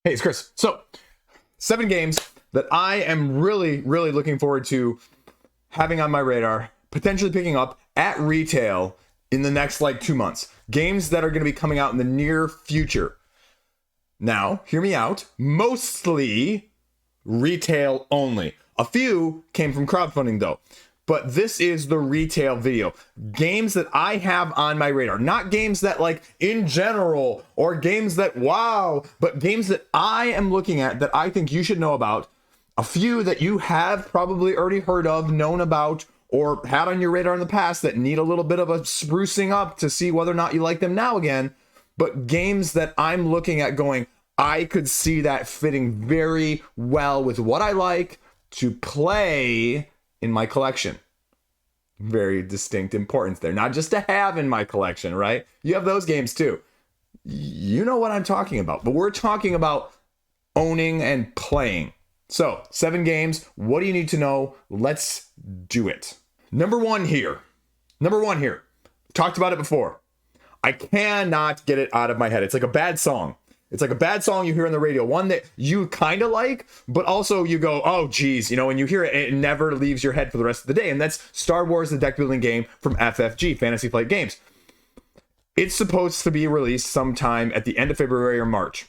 Hey, it's Chris. So, 7 games that I am really, really looking forward to having on my radar, potentially picking up at retail in the next 2 months. Games that are going to be coming out in the near future. Now, hear me out. Mostly retail only. A few came from crowdfunding though. But this is the retail video. Games that I have on my radar. Not games that in general or games that wow, but games that I am looking at that I think you should know about. A few that you have probably already heard of, known about, or had on your radar in the past that need a little bit of a sprucing up to see whether or not you like them now again. But games that I'm looking at going, I could see that fitting very well with what I like to play in my collection. Very distinct importance there. Not just to have in my collection, right? You have those games too. You know what I'm talking about. But we're talking about owning and playing. So, 7 games. What do you need to know? Let's do it. Number one here. Talked about it before. I cannot get it out of my head. It's like a bad song. It's like a bad song you hear on the radio, one that you kind of like, but also you go, oh, geez, when you hear it, it never leaves your head for the rest of the day. And that's Star Wars, the deck building game from FFG, Fantasy Flight Games. It's supposed to be released sometime at the end of February or March.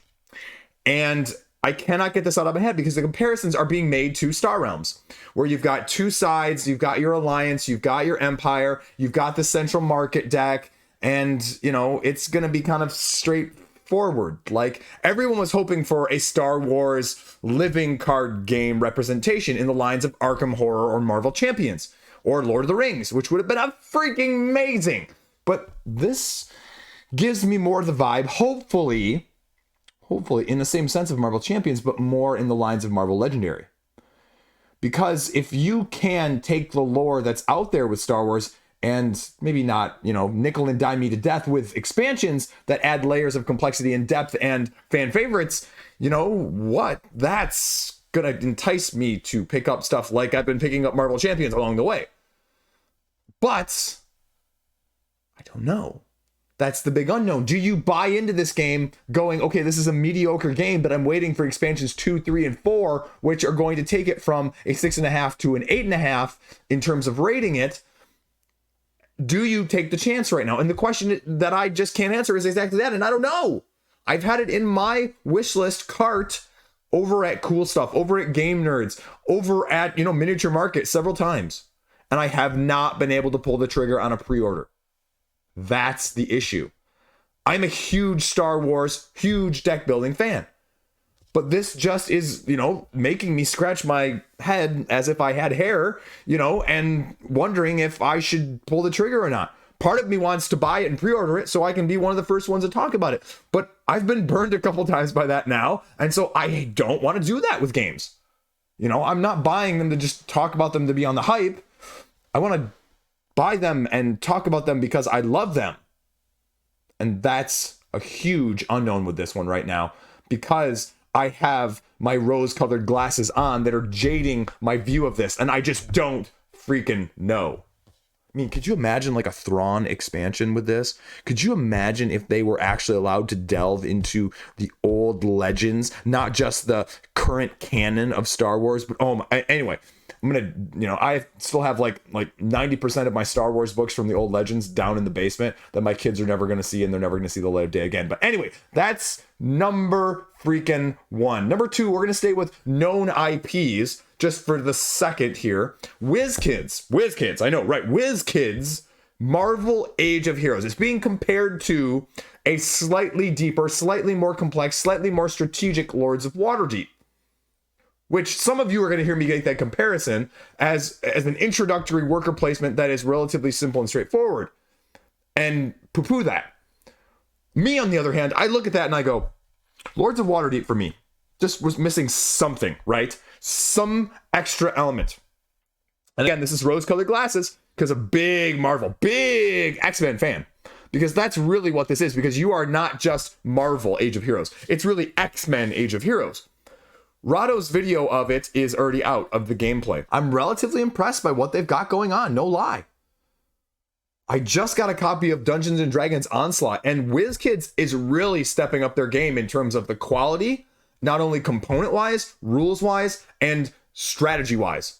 And I cannot get this out of my head because the comparisons are being made to Star Realms, where you've got two sides, you've got your alliance, you've got your empire, you've got the central market deck, and, it's going to be kind of straightforward. Like everyone was hoping for a Star Wars living card game representation in the lines of Arkham Horror or Marvel Champions or Lord of the Rings, which would have been a freaking amazing. But this gives me more of the vibe, hopefully in the same sense of Marvel Champions, but more in the lines of Marvel Legendary. Because if you can take the lore that's out there with Star Wars and maybe not, nickel and dime me to death with expansions that add layers of complexity and depth and fan favorites, that's gonna entice me to pick up stuff like I've been picking up Marvel Champions along the way. But I don't know. That's the big unknown. Do you buy into this game going, okay, this is a mediocre game, but I'm waiting for expansions 2, 3, and 4, which are going to take it from a 6.5 to an 8.5 in terms of rating it? Do you take the chance right now? And the question that I just can't answer is exactly that. And I don't know. I've had it in my wish list cart over at Cool Stuff, over at Game Nerds, over at, Miniature Market several times. And I have not been able to pull the trigger on a pre-order. That's the issue. I'm a huge Star Wars, huge deck building fan. But this just is, making me scratch my head as if I had hair, and wondering if I should pull the trigger or not. Part of me wants to buy it and pre-order it so I can be one of the first ones to talk about it. But I've been burned a couple times by that now. And so I don't want to do that with games. I'm not buying them to just talk about them to be on the hype. I want to buy them and talk about them because I love them. And that's a huge unknown with this one right now, because I have my rose-colored glasses on that are jading my view of this, and I just don't freaking know. I mean, could you imagine a Thrawn expansion with this? Could you imagine if they were actually allowed to delve into the old legends, not just the current canon of Star Wars? But anyway, I'm gonna, I still have like 90% of my Star Wars books from the old legends down in the basement that my kids are never gonna see, and they're never gonna see the light of day again. But anyway, that's number freaking 1. Number 2, we're gonna stay with known IPs just for the second here. WizKids, I know, right? WizKids, Marvel Age of Heroes. It's being compared to a slightly deeper, slightly more complex, slightly more strategic Lords of Waterdeep. Which some of you are going to hear me make that comparison as an introductory worker placement that is relatively simple and straightforward, and poo-poo that. Me, on the other hand, I look at that and I go, Lords of Waterdeep for me just was missing something, right? Some extra element. And again, this is rose-colored glasses because a big Marvel, big X-Men fan. Because that's really what this is, because you are not just Marvel Age of Heroes. It's really X-Men Age of Heroes. Rado's video of it is already out of the gameplay. I'm relatively impressed by what they've got going on, no lie. I just got a copy of Dungeons and Dragons Onslaught, and WizKids is really stepping up their game in terms of the quality not only component wise, rules wise, and strategy wise.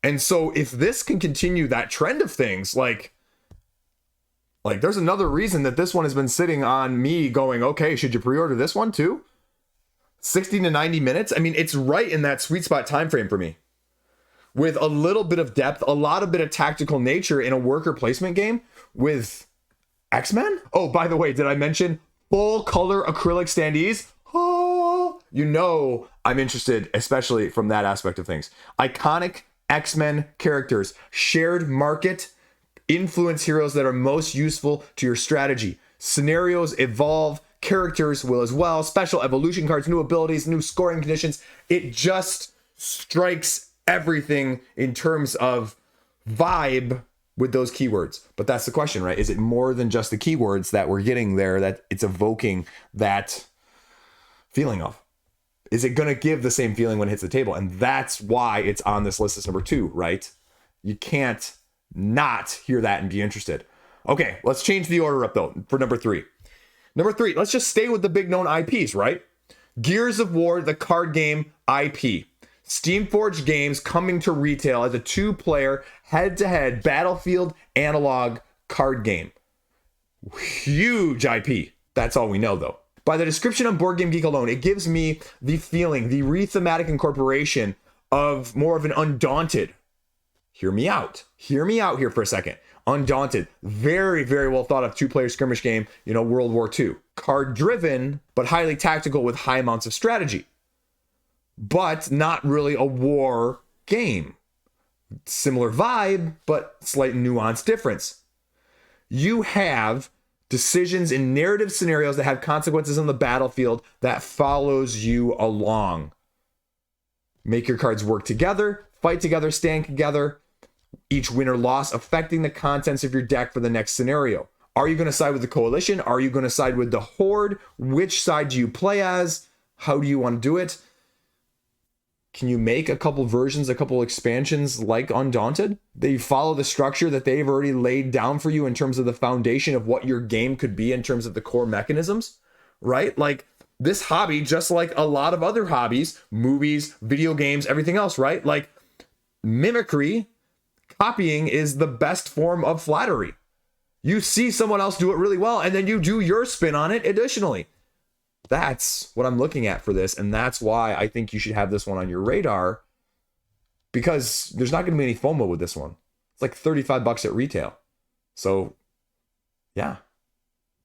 And so if this can continue that trend of things, like there's another reason that this one has been sitting on me going, okay, should you pre-order this one too? 60 to 90 minutes. I mean, it's right in that sweet spot time frame for me. With a little bit of depth, a lot of bit of tactical nature in a worker placement game with X-Men. Oh, by the way, did I mention full color acrylic standees? Oh, you know I'm interested, especially from that aspect of things. Iconic X-Men characters, shared market, influence heroes that are most useful to your strategy. Scenarios evolve, characters will as well. Special evolution cards, new abilities, new scoring conditions. It just strikes everything in terms of vibe with those keywords. But that's the question, right? Is it more than just the keywords that we're getting there that it's evoking that feeling of? Is it going to give the same feeling when it hits the table? And that's why it's on this list as number 2, right? You can't not hear that and be interested. Okay, let's change the order up though for number 3. Number 3, let's just stay with the big known IPs, right? Gears of War, the card game IP. Steamforged Games coming to retail as a 2-player head-to-head Battlefield analog card game. Huge IP. That's all we know though. By the description on Board Game Geek alone, it gives me the feeling, the thematic incorporation of more of an Undaunted. Hear me out. Hear me out here for a second. Undaunted. Very, very well thought of 2-player skirmish game, World War II. Card driven, but highly tactical with high amounts of strategy. But not really a war game. Similar vibe, but slight nuance difference. You have decisions in narrative scenarios that have consequences on the battlefield that follows you along. Make your cards work together, fight together, stand together. Each win or loss affecting the contents of your deck for the next scenario. Are you going to side with the coalition? Are you going to side with the horde? Which side do you play as? How do you want to do it? Can you make a couple versions, a couple expansions like Undaunted? They follow the structure that they've already laid down for you in terms of the foundation of what your game could be in terms of the core mechanisms, right? Like this hobby, just like a lot of other hobbies, movies, video games, everything else, right? Like mimicry, copying is the best form of flattery. You see someone else do it really well, and then you do your spin on it additionally. That's what I'm looking at for this, and that's why I think you should have this one on your radar, because there's not going to be any FOMO with this one. It's like $35 at retail. So, yeah,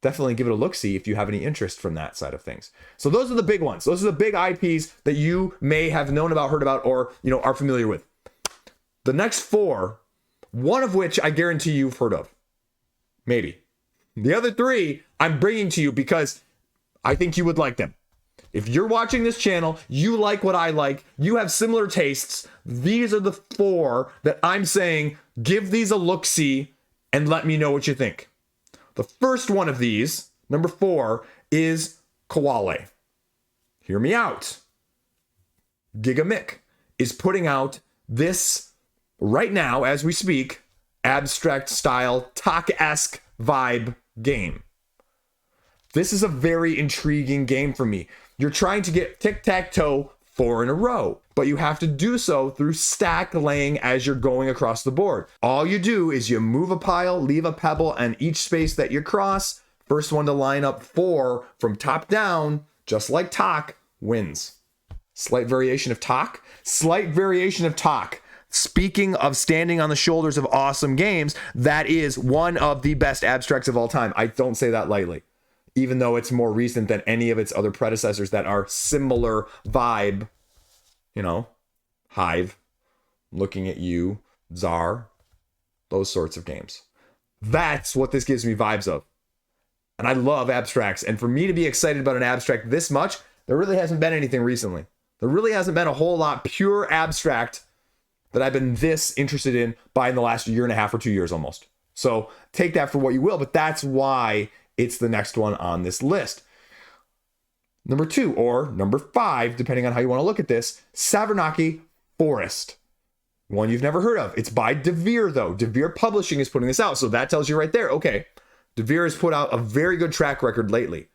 definitely give it a look-see if you have any interest from that side of things. So those are the big ones. Those are the big IPs that you may have known about, heard about, or are familiar with. The next 4, one of which I guarantee you've heard of. Maybe. The other 3 I'm bringing to you because I think you would like them. If you're watching this channel, you like what I like, you have similar tastes, these are the 4 that I'm saying, give these a look-see and let me know what you think. The first one of these, number 4, is Qawale. Hear me out. Gimmick is putting out this, right now as we speak, abstract style, talk-esque vibe game. This is a very intriguing game for me. You're trying to get tic-tac-toe 4 in a row, but you have to do so through stack laying as you're going across the board. All you do is you move a pile, leave a pebble, and each space that you cross, first one to line up 4 from top down, just like talk, wins. Slight variation of talk? Slight variation of talk. Speaking of standing on the shoulders of awesome games, that is one of the best abstracts of all time. I don't say that lightly. Even though it's more recent than any of its other predecessors that are similar vibe, Hive, Looking at You, Czar, those sorts of games. That's what this gives me vibes of. And I love abstracts. And for me to be excited about an abstract this much, there really hasn't been anything recently. There really hasn't been a whole lot pure abstract that I've been this interested in in the last 1.5 years or 2 years almost. So take that for what you will, but that's why it's the next one on this list. Number 2 or number 5, depending on how you want to look at this, Savernake Forest. One you've never heard of. It's by DeVere though. DeVere Publishing is putting this out. So that tells you right there, okay, DeVere has put out a very good track record lately.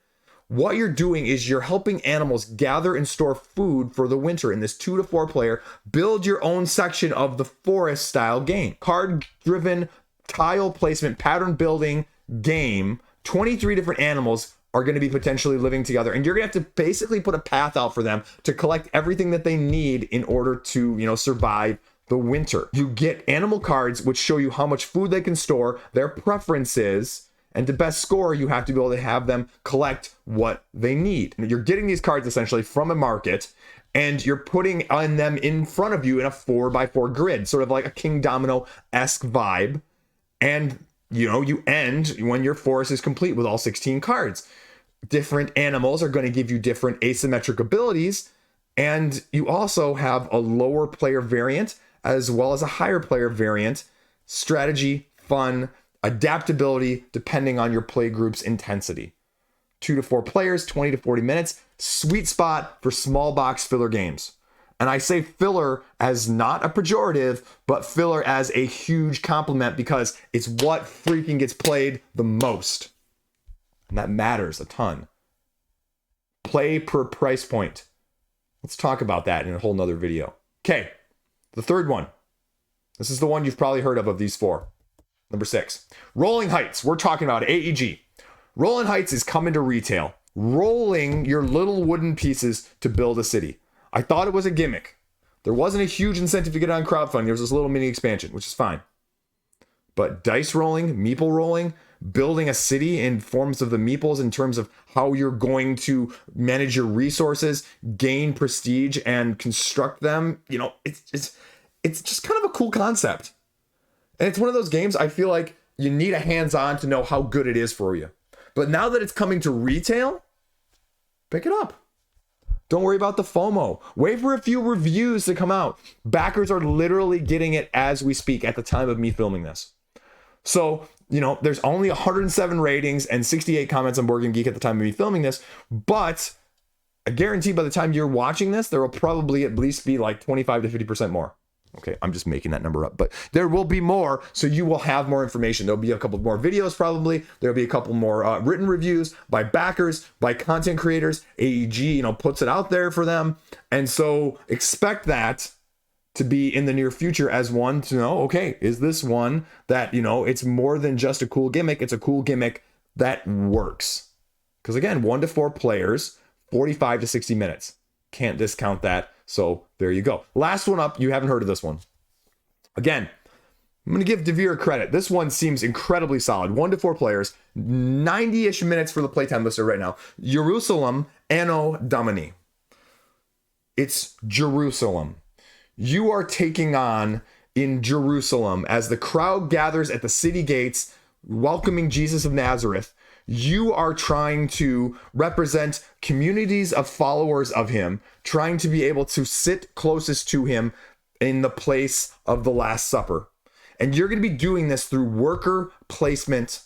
what you're doing is you're helping animals gather and store food for the winter in this 2 to 4 player build your own section of the forest style game. Card driven tile placement pattern building game. 23 different animals are going to be potentially living together, and you're going to have to basically put a path out for them to collect everything that they need in order to, survive the winter. You get animal cards which show you how much food they can store, their preferences, and to best score, you have to be able to have them collect what they need. And you're getting these cards essentially from a market, and you're putting on them in front of you in a 4x4 grid, sort of like a King Domino-esque vibe. And you end when your forest is complete with all 16 cards. Different animals are going to give you different asymmetric abilities, and you also have a lower player variant as well as a higher player variant, strategy, fun, adaptability, depending on your play group's intensity. 2 to 4 players, 20 to 40 minutes, sweet spot for small box filler games. And I say filler as not a pejorative, but filler as a huge compliment because it's what freaking gets played the most. And that matters a ton. Play per price point. Let's talk about that in a whole nother video. Okay, the third one. This is the one you've probably heard of these 4. Number 6. Rolling Heights. We're talking about AEG. Rolling Heights is coming to retail. Rolling your little wooden pieces to build a city. I thought it was a gimmick. There wasn't a huge incentive to get on crowdfunding. There was this little mini expansion, which is fine. But dice rolling, meeple rolling, building a city in forms of the meeples in terms of how you're going to manage your resources, gain prestige, and construct them, it's just kind of a cool concept. And it's one of those games I feel like you need a hands-on to know how good it is for you. But now that it's coming to retail, pick it up. Don't worry about the FOMO. Wait for a few reviews to come out. Backers are literally getting it as we speak at the time of me filming this. So, there's only 107 ratings and 68 comments on Board Game Geek at the time of me filming this, but I guarantee by the time you're watching this, there will probably at least be like 25 to 50% more. Okay, I'm just making that number up, but there will be more, so you will have more information. There'll be a couple more videos probably. There'll be a couple more written reviews by backers, by content creators. AEG, puts it out there for them. And so expect that to be in the near future as one to know, okay, is this one that, it's more than just a cool gimmick. It's a cool gimmick that works. Because again, 1 to 4 players, 45 to 60 minutes. Can't discount that. So there you go. Last one up. You haven't heard of this one. Again, I'm going to give Devere credit. This one seems incredibly solid. 1 to 4 players, 90-ish minutes for the playtime lister right now. Ierusalem Anno Domini. It's Jerusalem. You are taking on in Jerusalem as the crowd gathers at the city gates, welcoming Jesus of Nazareth. You are trying to represent communities of followers of him, trying to be able to sit closest to him in the place of the Last Supper. And you're going to be doing this through worker placement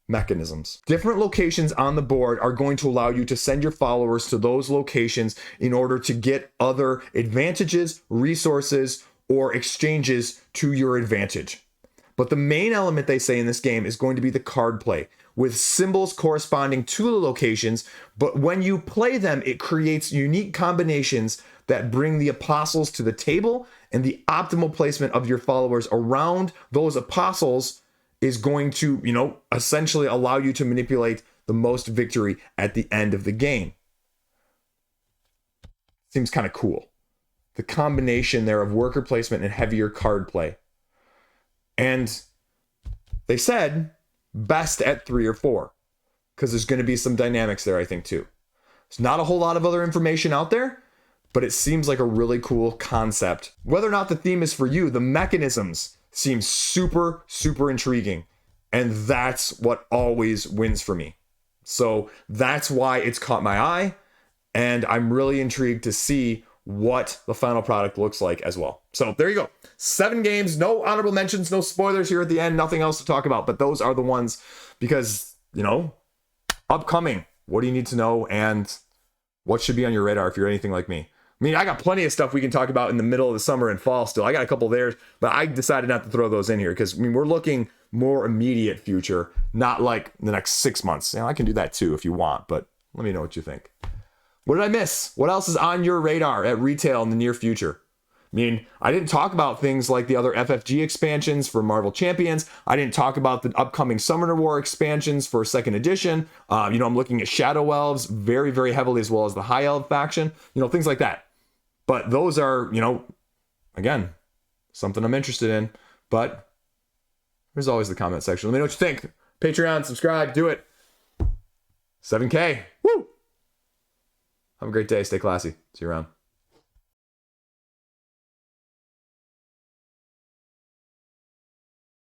mechanisms. Different locations on the board are going to allow you to send your followers to those locations in order to get other advantages, resources, or exchanges to your advantage. But the main element they say in this game is going to be the card play, with symbols corresponding to the locations, but when you play them, it creates unique combinations that bring the apostles to the table, and the optimal placement of your followers around those apostles is going to, essentially allow you to manipulate the most victory at the end of the game. Seems kind of cool. The combination there of worker placement and heavier card play. And they said best at 3 or 4, because there's going to be some dynamics there, I think, too. There's not a whole lot of other information out there, but it seems like a really cool concept. Whether or not the theme is for you, the mechanisms seem super, super intriguing. And that's what always wins for me. So that's why it's caught my eye. And I'm really intrigued to see what the final product looks like as well. So there you go. 7 games, no honorable mentions, no spoilers here at the end, nothing else to talk about, but those are the ones because, upcoming, what do you need to know and what should be on your radar if you're anything like me? I mean, I got plenty of stuff we can talk about in the middle of the summer and fall still. I got a couple there, but I decided not to throw those in here because, we're looking more immediate future, not like the next 6 months. I can do that too if you want, but let me know what you think. What did I miss? What else is on your radar at retail in the near future? I mean, I didn't talk about things like the other FFG expansions for Marvel Champions. I didn't talk about the upcoming Summoner War expansions for 2nd edition. I'm looking at Shadow Elves very, very heavily, as well as the High Elf faction, things like that. But those are, again, something I'm interested in. But there's always the comment section. Let me know what you think. Patreon, subscribe, do it. 7K. Woo! Have a great day. Stay classy. See you around.